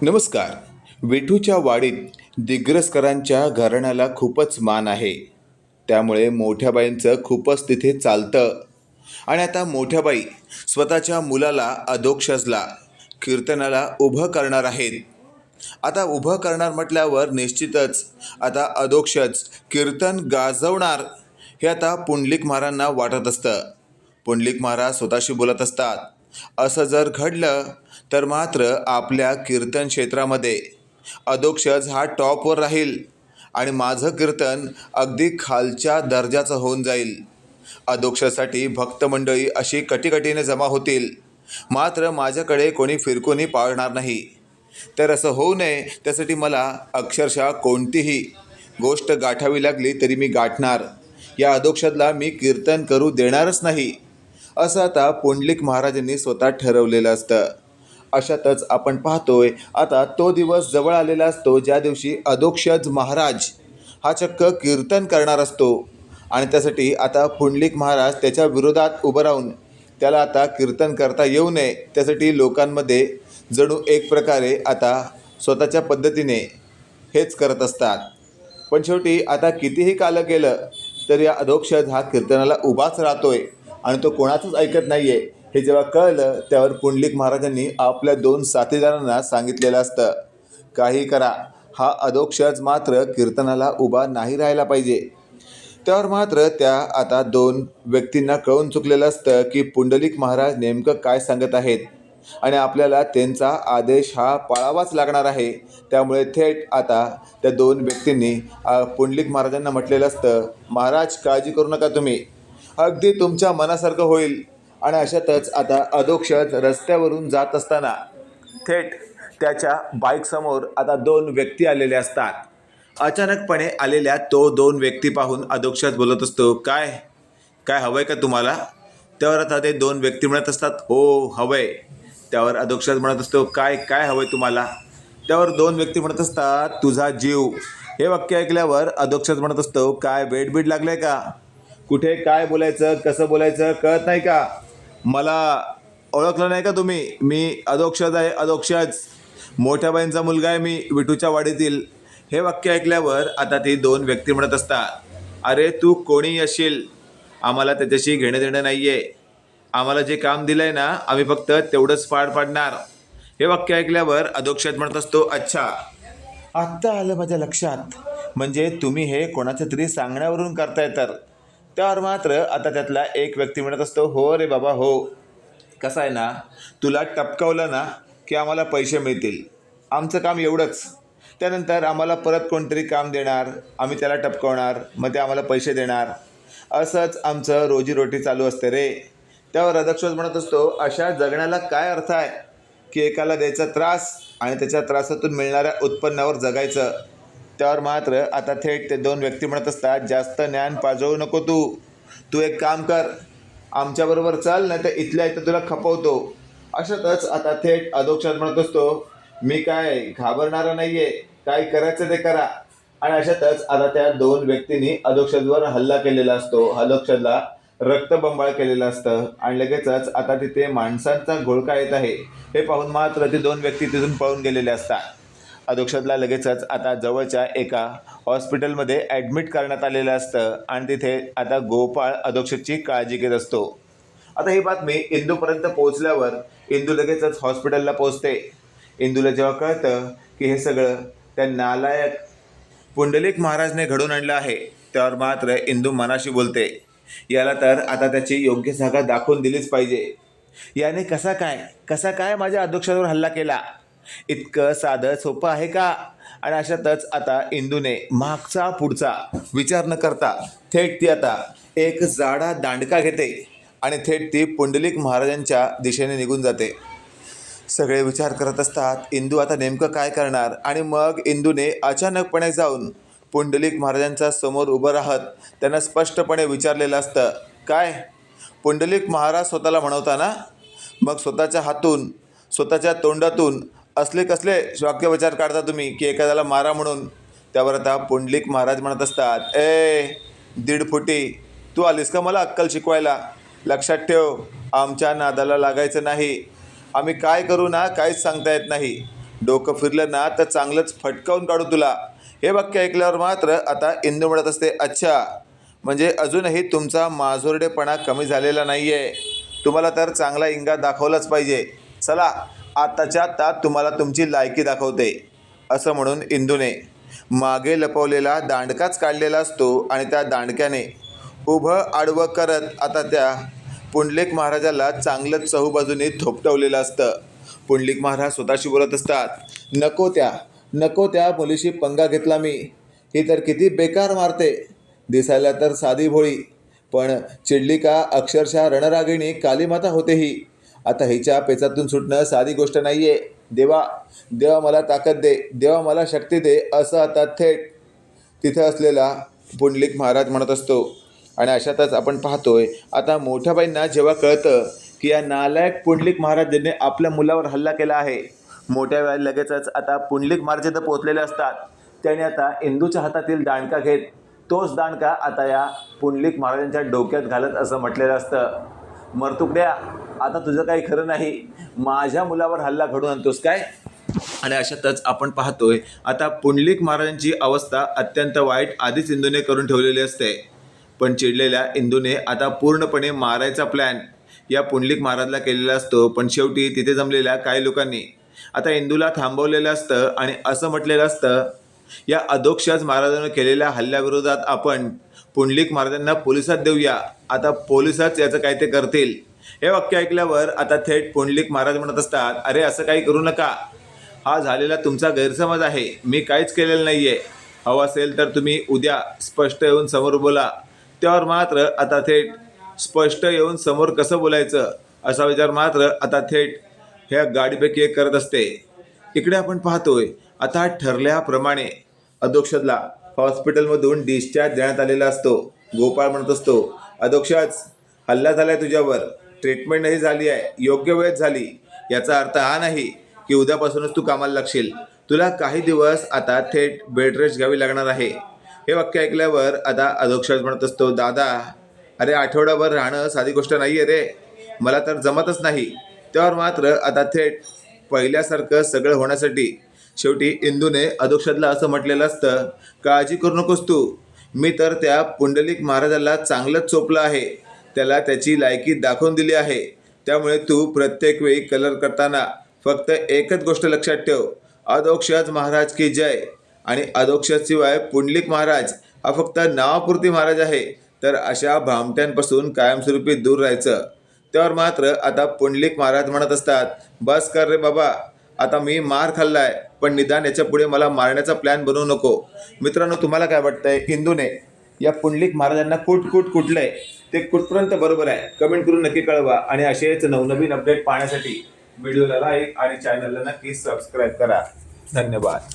नमस्कार. विठूच्या वाडीत दिग्रसकरांच्या घराण्याला खूपच मान आहे. त्यामुळे मोठ्या बाईंचं खूपच तिथे चालतं. आणि आता मोठ्या बाई स्वतःच्या मुलाला अधोक्षजला कीर्तनाला उभं करणार आहेत. आता उभं करणार म्हटल्यावर निश्चितच आता अधोक्षज कीर्तन गाजवणार हे आता पुंडलिक महाराजांना वाटत असतं. पुंडलिक महाराज स्वतःशी बोलत असतात. असं जर घडलं तर मात्र आपल्या कीर्तन क्षेत्रामध्ये अधोक्षज हा टॉपवर राहील आणि माझं कीर्तन अगदी खालच्या दर्जाचं होऊन जाईल. अधोक्षजसाठी भक्त मंडळी अशी कटीकटीने जमा होतील, मात्र माझ्याकडे कोणी फिरकोनी पाळणार नाही. तर असं होऊ नये त्यासाठी मला अक्षरशः कोणतीही गोष्ट गाठावी लागली तरी मी गाठणार. या अधोक्षजला मी कीर्तन करू देणारच नाही, असं आता पुंडलिक महाराजांनी स्वतः ठरवलेलं असतं. अशातच आपण पाहतोय आता तो दिवस जवळ आलेला असतो ज्या दिवशी अधोक्षज महाराज हा चक्क कीर्तन करणार असतो. आणि त्यासाठी आता पुंडलिक महाराज त्याच्या विरोधात उभं राहून त्याला आता कीर्तन करता येऊ नये त्यासाठी लोकांमध्ये जणू एक प्रकारे आता स्वतःच्या पद्धतीने हेच करत असतात. पण शेवटी आता कितीही कालं गेलं तर या अधोक्षज हा कीर्तनाला उभाच राहतोय आणि तो कोणाचंच ऐकत नाही आहे. हे जेव्हा कळलं त्यावर पुंडलिक महाराजांनी आपल्या 2 साथीदारांना सांगितलेलं असतं, काही करा, हा अधोक्षज मात्र कीर्तनाला उभा नाही राहायला पाहिजे. त्यावर मात्र त्या आता 2 व्यक्तींना कळून चुकलेलं असतं की पुंडलिक महाराज नेमकं काय सांगत आहेत आणि आपल्याला त्यांचा आदेश हा पाळावाच लागणार आहे. त्यामुळे थेट आता त्या 2 व्यक्तींनी पुंडलिक महाराजांना म्हटलेलं असतं, महाराज काळजी करू नका, तुम्ही अगदी तुमच्या मनासारखं होईल. आणि अशातच आता अधोक्षज रस्त्यावरून जात असताना थेट त्याच्या बाईकसमोर आता 2 व्यक्ती आलेले असतात. अचानकपणे आलेल्या तो 2 व्यक्ती पाहून अधोक्षज बोलत असतो, काय काय हवंय का तुम्हाला? त्यावर आता ते 2 व्यक्ती म्हणत असतात, हो हवंय. त्यावर अधोक्षज म्हणत असतो, काय काय हवंय तुम्हाला? त्यावर 2 व्यक्ती म्हणत असतात, तुझा जीव. हे वाक्य ऐकल्यावर अधोक्षज म्हणत असतो, काय बेडबीड लागलंय का? कुठे काय बोलायचं कसं बोलायचं कळत नाही का? मला ओळखलं नाही का तुम्ही? मी अधोक्षज आहे, अधोक्षज. मोठ्या बाईंचा मुलगा आहे मी, विठूच्या वाडीतील. हे वाक्य ऐकल्यावर आता ती 2 व्यक्ती म्हणत असतात, अरे तू कोणी असेल, आम्हाला त्याच्याशी घेणं देणं नाही आहे. आम्हाला जे काम दिलं आहे ना आम्ही फक्त तेवढंच पार पाडणार. हे वाक्य ऐकल्यावर अधोक्षज म्हणत असतो, अच्छा आत्ता आलं माझ्या लक्षात, म्हणजे तुम्ही हे कोणाच्या तरी सांगण्यावरून करताय तर. त्यावर मात्र आता त्यातला एक व्यक्ती म्हणत असतो, हो रे बाबा हो, कसं आहे ना, तुला टपकावलं ना की आम्हाला पैसे मिळतील, आमचं काम एवढंच. त्यानंतर आम्हाला परत कोणतरी काम देणार, आम्ही त्याला टपकावणार, मग ते आम्हाला पैसे देणार, असंच आमचं रोजीरोटी चालू असते रे. त्यावर अधोक्षज म्हणत असतो, अशा जगण्याला काय अर्थ आहे की एकाला द्यायचा त्रास आणि त्याच्या त्रासातून मिळणाऱ्या उत्पन्नावर जगायचं. त्यावर मात्र आता थेट ते 2 व्यक्ती म्हणत असतात, जास्त ज्ञान पाजवू नको तू एक काम कर, आमच्याबरोबर चल, नाही तर इथल्या इथं तुला खपवतो. अशातच आता थेट अधोक्षज म्हणत असतो, मी काय घाबरणारा नाही आहे, काय करायचं ते करा. आणि अशातच आता त्या 2 व्यक्तींनी अधोक्षजवर हल्ला केलेला असतो, अधोक्षजला रक्तबंबाळ केलेलं असतं. आणि लगेचच आता तिथे माणसांचा घोळका येत आहे हे पाहून मात्र ते 2 व्यक्ती तिथून पळून गेलेले असतात. अधोक्षजला लगेचच आता जवळच्या एका हॉस्पिटलमध्ये ॲडमिट करण्यात आलेलं असतं आणि तिथे आता गोपाळ अधोक्षजची काळजी घेत असतो. आता ही बातमी इंदूपर्यंत पोहोचल्यावर इंदू लगेचच हॉस्पिटलला पोहोचते. इंदूला जेव्हा कळतं की हे सगळं त्या नालायक पुंडलिक महाराजने घडून आणलं आहे, त्यावर मात्र इंदू मनाशी बोलते, याला तर आता त्याची योग्य जागा दाखवून दिलीच पाहिजे. याने कसा काय माझ्या अधोक्षजावर हल्ला केला? इतकं साधं सोपं आहे का? आणि अशातच आता इंदूने मागचा पुढचा विचार न करता थेट ती आता एक जाडा दांडका घेते आणि थेट ती पुंडलिक महाराजांच्या दिशेने निघून जाते. सगळे विचार करत असतात, इंदू आता नेमकं काय करणार? आणि मग इंदूने अचानकपणे जाऊन पुंडलिक महाराजांच्या समोर उभं राहत त्यांना स्पष्टपणे विचारलेलं असतं, काय पुंडलिक महाराज स्वतःला म्हणवता, मग स्वतःच्या हातून स्वतःच्या तोंडातून असले कसले वाक्यविचार काढता तुम्ही की एखाद्याला मारा म्हणून? त्यावर आता पुंडलिक महाराज म्हणत असतात, दीड फुटी, तू आलीस का मला अक्कल शिकवायला? लक्षात ठेव, आमच्या नादाला लागायचं नाही. आम्ही काय करू ना काहीच सांगता येत नाही. डोकं फिरलं ना तर चांगलंच फटकावून काढू तुला. हे वाक्य ऐकल्यावर मात्र आता इंदू म्हणत असते, अच्छा म्हणजे अजूनही तुमचा माजुरडेपणा कमी झालेला नाही आहे. तुम्हाला तर चांगला इंगा दाखवलाच पाहिजे. चला आत्ताच्या आत्ता तुम्हाला तुमची लायकी दाखवते. असं म्हणून इंदूने मागे लपवलेला दांडकाच काढलेला असतो आणि त्या दांडक्याने उभं आडवं करत आता त्या पुंडलिक महाराजाला चांगलंच चहूबाजूने थोपटवलेलं असतं. पुंडलिक महाराज स्वतःशी बोलत असतात, नको त्या मुलीशी पंगा घेतला मी. ही तर किती बेकार मारते. दिसायला तर साधी भोळी, पण चिडली का अक्षरशः रणरागिणी कालीमाता होते ही. आता हिच्या पेचातून सुटणं साधी गोष्ट नाही आहे. देवा मला ताकद दे, देवा मला शक्ती दे, असं आता थेट तिथे असलेला पुंडलिक महाराज म्हणत असतो. आणि अशातच आपण पाहतोय आता मोठ्या बाईंना जेव्हा कळतं की या नालायक पुंडलिक महाराजांनी आपल्या मुलावर हल्ला केला आहे, मोठ्या वेळा लगेचच आता पुंडलिक महाराज इथं पोहोचलेले असतात. त्याने आता इंदूच्या हातातील दांडका घेत तोच दांडका आता या पुंडलिक महाराजांच्या डोक्यात घालत असं म्हटलेलं असतं, मरतुकड्या आता तुझं काही खरं नाही, माझ्या मुलावर हल्ला घडून आणतोस काय. आणि अशातच आपण पाहतोय आता पुंडलिक महाराजांची अवस्था अत्यंत वाईट आधीच इंदूने करून ठेवलेली असते. पण चिडलेल्या इंदूने आता पूर्णपणे मारायचा प्लॅन या पुंडलिक महाराजला केलेला असतो. पण शेवटी तिथे जमलेल्या काही लोकांनी आता इंदूला थांबवलेलं असतं आणि असं म्हटलेलं असतं, या अधोक्षज महाराजांनी केलेल्या हल्ल्याविरोधात आपण पुंडलिक महाराजांना पोलिसात देऊया. आता पोलिसच याचं काय ते करतील. हे वाक्य ऐकल्यावर आता थेट पुंडलिक महाराज म्हणत असतात, अरे असं काही करू नका. हा झालेला तुमचा गैरसमज आहे, मी काहीच केलेलं नाही आहे. हवं असेल तर तुम्ही उद्या स्पष्ट येऊन समोर बोला. त्यावर मात्र आता थेट स्पष्ट येऊन समोर कसं बोलायचं असा विचार मात्र आता थेट ह्या गाडीपैकी एक करत असते. इकडे आपण पाहतोय आता ठरल्याप्रमाणे अधोक्षजला हॉस्पिटलमधून डिस्चार्ज देण्यात आलेला असतो. गोपाळ म्हणत असतो, अधोक्षज हल्ला झाला आहे तुझ्यावर, ट्रीटमेंटही झाली आहे, योग्य वेळेत झाली. याचा अर्थ हा नाही की उद्यापासूनच तू कामाला लागशील. तुला काही दिवस आता थेट बेड रेस्ट घ्यावी लागणार आहे. हे वाक्य ऐकल्यावर आता अधोक्षज म्हणत असतो, दादा अरे आठवडाभर राहणं साधी गोष्ट नाही आहे रे, मला तर जमतच नाही. त्यावर मात्र आता थेट पहिल्यासारखं सगळं होण्यासाठी शेवटी इंदूने अधोक्षजला असं म्हटलेलं असतं, काळजी करू नकोस तू, मी तर त्या पुंडलिक महाराजाला चांगलंच चोपलं आहे, त्याला त्याची लायकी दाखवून दिली आहे. त्यामुळे तू प्रत्येक वेळी कलर करताना फक्त एकच गोष्ट लक्षात ठेव, अधोक्षज महाराज की जय. आणि अधोक्षजशिवाय पुंडलिक महाराज हा फक्त नावापुरती महाराज आहे, तर अशा भामट्यांपासून कायमस्वरूपी दूर राहायचं. त्यावर मात्र आता पुंडलिक महाराज म्हणत असतात, बस कर रे बाबा, आता मी मार खाल्लाय, पण निदान याच्या पुढे मला मारण्याचा प्लॅन बनवू नको. मित्रांनो, तुम्हाला काय वाटतंय, इंदूने या पुंडलिक महाराजांना कुठलंय ते कुठपर्यंत बरोबर आहे, कमेंट करून नक्की कळवा. आणि असेच नवनवीन अपडेट पाहण्यासाठी व्हिडिओला लाईक आणि चॅनलला नक्की सबस्क्राईब करा. धन्यवाद.